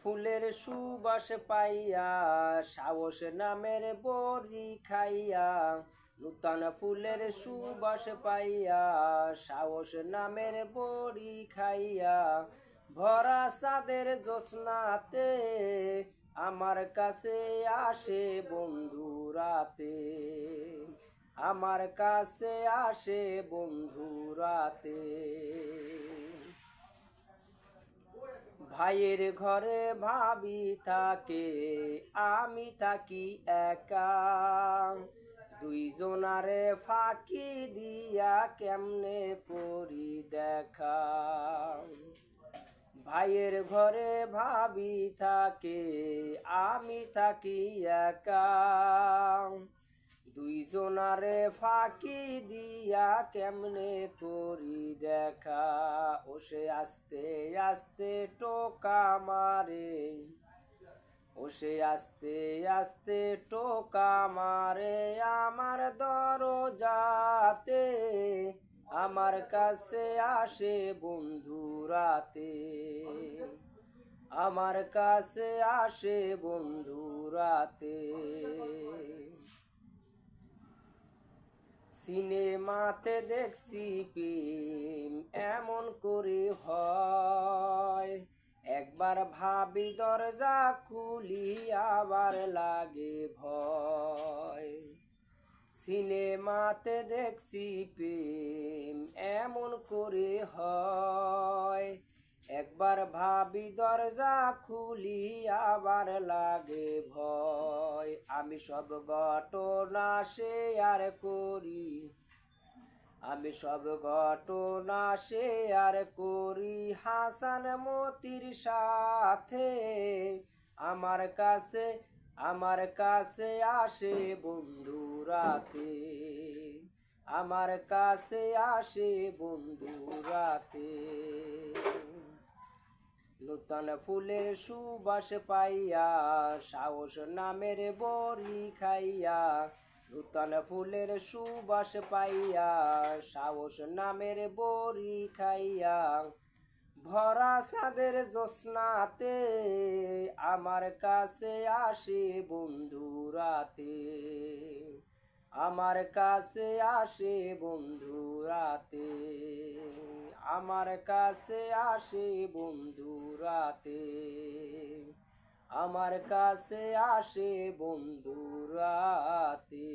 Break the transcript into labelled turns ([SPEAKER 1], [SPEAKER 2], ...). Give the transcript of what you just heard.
[SPEAKER 1] ফুলের সুবাস পাইয়া সাহস নামের বড়ি খাইয়া নূতন ফুলের সুবাস পাইয়া সাহস নামের বড়ি খাইয়া ভরা চাঁদের জ্যোৎস্নাতে আমার কাছে আসে বন্ধু রাতে আমার কাছে আসে বন্ধু রাতে ভাইয়ের ঘরে ভাবি থাকে আমি থাকি একা দুইজনারে ফাঁকি দিয়া কেমনে করি দেখা ভাইয়ের ঘরে ভাবি থাকে আমি থাকি একা দুইজনারে ফাঁকি দিয়া কেমনে করি দেখা ও সে আস্তে আস্তে টোকা মারে ও সে আস্তে আস্তে টোকা মারে আমার দরজাতে আমার কাছে আসে বন্ধু রাতে আমার কাছে আসে বন্ধু রাতে সিনেমাতে দেখছি প্রেম এমন করে হয় একবার ভাবি দরজা খুলি আবার লাগে ভয় সিনেমাতে দেখছি প্রেম এমন করে হয় একবার ভাবি দরজা খুলি আবার লাগে ভয় আমি সব ঘটনা শেয়ার করি আমি সব ঘটনা শেয়ার করি হাসান মতির সাথে আমার কাছে আসে বন্ধু রাতে আমার কাছে আসে বন্ধু রাতে নূতন ফুলের সুবাস পাইয়া সাহস নামের বড়ি খাইয়া নূতন ফুলের সুবাস পাইয়া সাহস নামের বড়ি খাইয়া ভরা চাঁদের জ্যোৎস্নাতে আমার কাছে আসে বন্ধু রাতে আমার কাছে আসে বন্ধু রাতে আমার কাছে আসে বন্ধু রাতে আমার কাছে আসে বন্ধু রাতে।